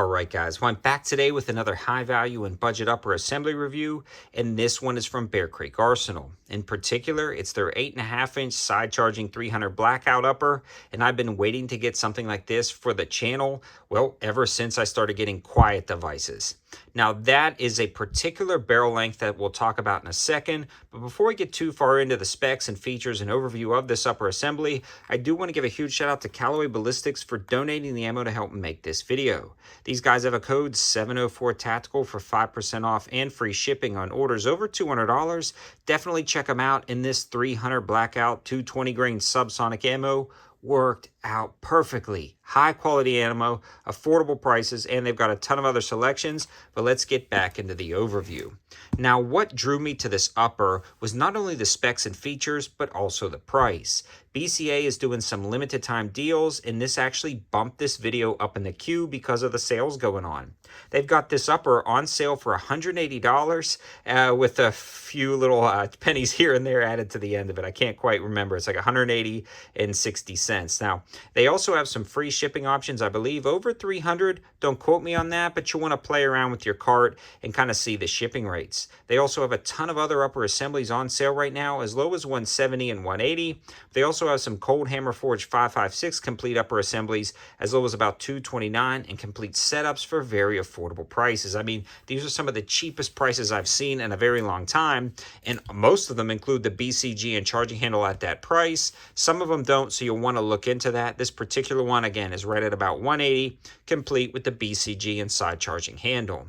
Alright guys, well, I'm back today with another high value and budget upper assembly review, and this one is from Bear Creek Arsenal. In particular, it's their 8.5 inch side charging 300 Blackout upper, and I've been waiting to get something like this for the channel, well, ever since I started getting quiet devices. Now that is a particular barrel length that we'll talk about in a second, but before we get too far into the specs and features and overview of this upper assembly, I do want to give a huge shout out to Callaway Ballistics for donating the ammo to help make this video. These guys have a code 704 Tactical for 5% off and free shipping on orders over $200. Definitely check them out, and this 300 Blackout 220 grain subsonic ammo worked out perfectly. High quality ammo, affordable prices, and they've got a ton of other selections, but let's get back into the overview. Now, what drew me to this upper was not only the specs and features, but also the price. BCA is doing some limited time deals, and this actually bumped this video up in the queue because of the sales going on. They've got this upper on sale for $180 with a few little pennies here and there added to the end of it. I can't quite remember. It's like $180.60. Now, they also have some free shipping options, I believe, over $300. Don't quote me on that, but you want to play around with your cart and kind of see the shipping rates. They also have a ton of other upper assemblies on sale right now, as low as $170 and $180. They also have some Cold Hammer Forge 556 complete upper assemblies as low as about $229, and complete setups for very affordable prices. I mean, these are some of the cheapest prices I've seen in a very long time, and most of them include the BCG and charging handle at that price. Some of them don't, so you'll want to look into that. This particular one, again, is right at about $180, complete with the BCG and side charging handle.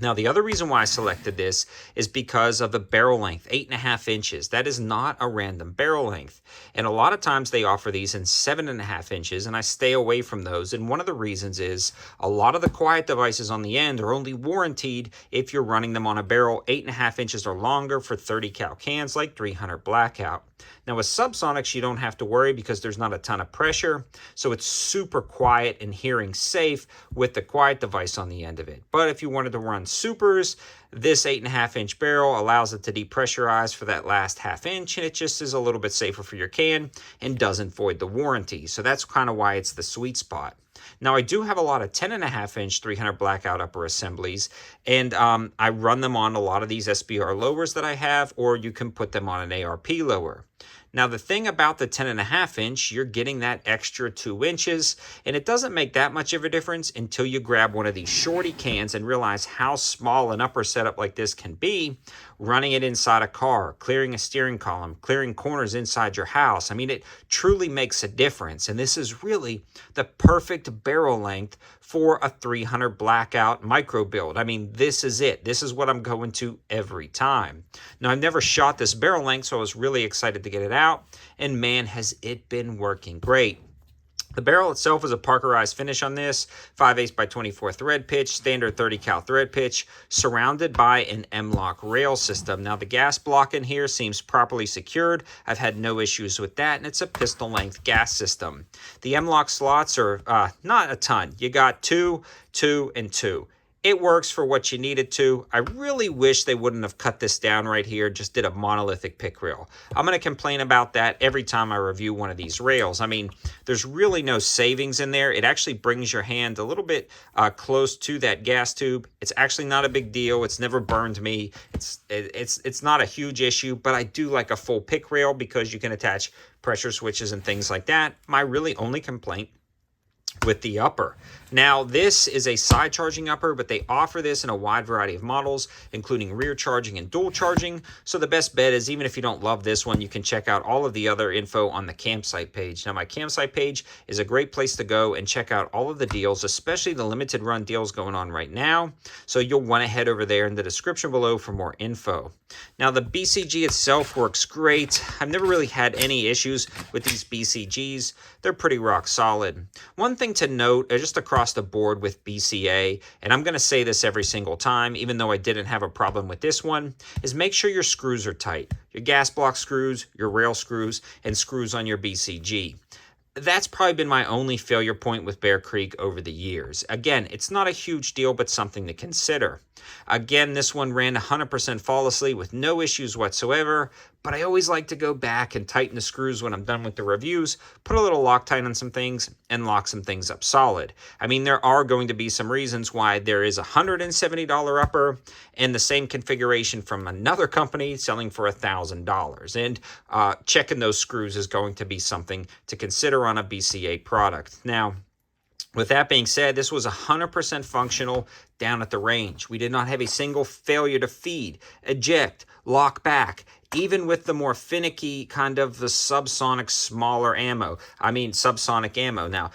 Now, the other reason why I selected this is because of the barrel length, 8.5 inches. That is not a random barrel length. And a lot of times they offer these in 7.5 inches, and I stay away from those. And one of the reasons is a lot of the quiet devices on the end are only warranted if you're running them on a barrel 8.5 inches or longer for 30 cal cans like 300 Blackout. Now with subsonics, you don't have to worry because there's not a ton of pressure, so it's super quiet and hearing safe with the quiet device on the end of it. But if you wanted to run supers, this 8.5 inch barrel allows it to depressurize for that last half inch, and it just is a little bit safer for your can and doesn't void the warranty. So that's kind of why it's the sweet spot. Now, I do have a lot of 10.5 inch 300 Blackout upper assemblies, and I run them on a lot of these SBR lowers that I have, or you can put them on an ARP lower. Now, the thing about the 10.5 inch, you're getting that extra 2 inches, and it doesn't make that much of a difference until you grab one of these shorty cans and realize how small an upper setup like this can be, running it inside a car, clearing a steering column, clearing corners inside your house. I mean, it truly makes a difference, and this is really the perfect barrel length for a 300 Blackout micro build. I mean, this is it. This is what I'm going to every time. Now, I've never shot this barrel length, so I was really excited to get it out, and man, has it been working great. The barrel itself is a Parkerized finish on this, 5/8 by 24 thread pitch, standard 30 cal thread pitch, surrounded by an M-LOK rail system. Now the gas block in here seems properly secured. I've had no issues with that, and it's a pistol length gas system. The M-LOK slots are not a ton. You got 2, 2, and 2. It works for what you need it to. I really wish they wouldn't have cut this down right here, just did a monolithic pick rail. I'm going to complain about that every time I review one of these rails. I mean, there's really no savings in there. It actually brings your hand a little bit close to that gas tube. It's actually not a big deal. It's never burned me. It's not a huge issue, but I do like a full pick rail because you can attach pressure switches and things like that. My really only complaint with the upper. Now, this is a side charging upper, but they offer this in a wide variety of models, including rear charging and dual charging. So the best bet is, even if you don't love this one, you can check out all of the other info on the campsite page. Now, my campsite page is a great place to go and check out all of the deals, especially the limited run deals going on right now. So you'll want to head over there in the description below for more info. Now, the BCG itself works great. I've never really had any issues with these BCGs. They're pretty rock solid. One thing to note, just across the board with BCA, and I'm going to say this every single time, even though I didn't have a problem with this one, is make sure your screws are tight. Your gas block screws, your rail screws, and screws on your BCG. That's probably been my only failure point with Bear Creek over the years. Again, it's not a huge deal, but something to consider. Again, this one ran 100% flawlessly with no issues whatsoever, but I always like to go back and tighten the screws when I'm done with the reviews, put a little Loctite on some things, and lock some things up solid. I mean, there are going to be some reasons why there is a $170 upper and the same configuration from another company selling for $1,000. And checking those screws is going to be something to consider on a BCA product. Now, with that being said, this was 100% functional down at the range. We did not have a single failure to feed, eject, lock back, even with the more finicky kind of the subsonic smaller ammo. I mean, subsonic ammo. Now,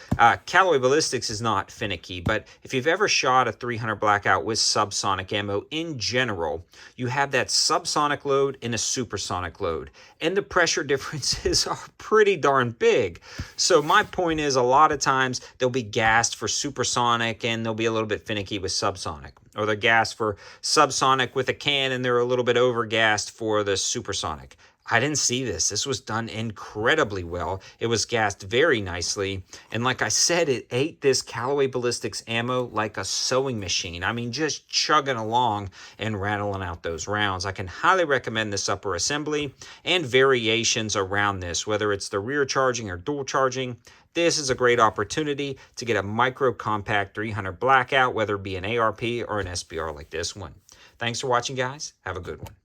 Callaway Ballistics is not finicky, but if you've ever shot a 300 Blackout with subsonic ammo in general, you have that subsonic load and a supersonic load. And the pressure differences are pretty darn big. So my point is, a lot of times they'll be gassed for supersonic and they'll be a little bit finicky with subsonic. Or they're gassed for subsonic with a can and they're a little bit over-gassed for the supersonic. I didn't see this. This was done incredibly well. It was gassed very nicely. And like I said, it ate this Callaway Ballistics ammo like a sewing machine. I mean, just chugging along and rattling out those rounds. I can highly recommend this upper assembly and variations around this, whether it's the rear charging or dual charging. This is a great opportunity to get a micro compact 300 Blackout, whether it be an ARP or an SBR like this one. Thanks for watching, guys. Have a good one.